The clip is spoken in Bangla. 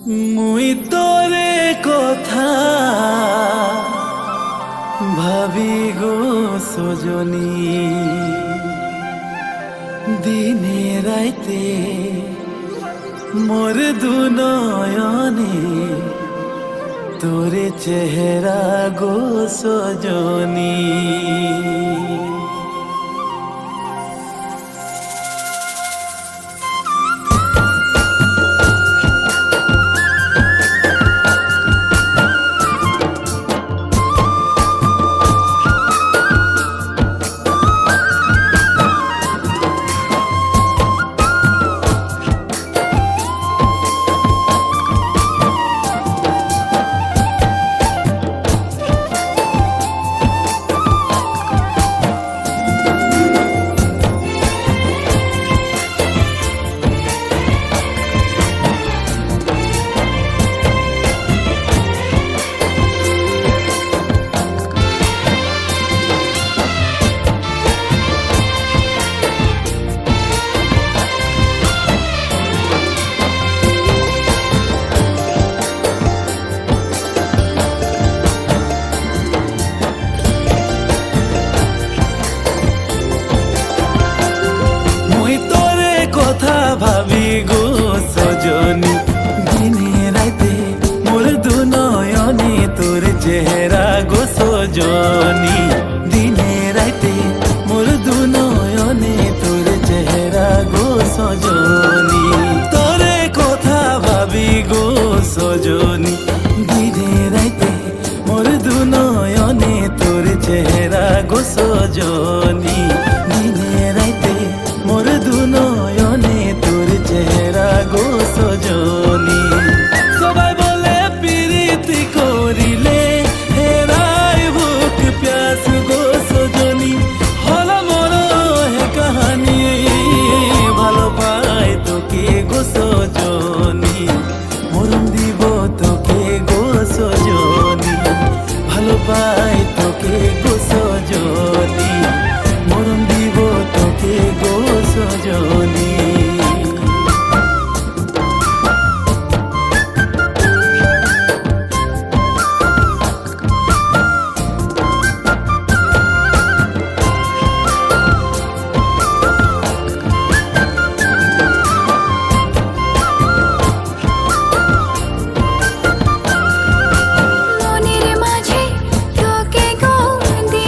মুই তোরে কথা ভাবি গো সজনী, দিনে রাইতে মোর দু নয়নে তোরে চেহারা গো সজনী। কথা ভাবি গো সজনী, দিনে রাইতে মোর দু নয়নে তোর চেহারা গো সজনী। দিনে রাইতে মোর দু নয়নে তোর চেহারা গো সজনী।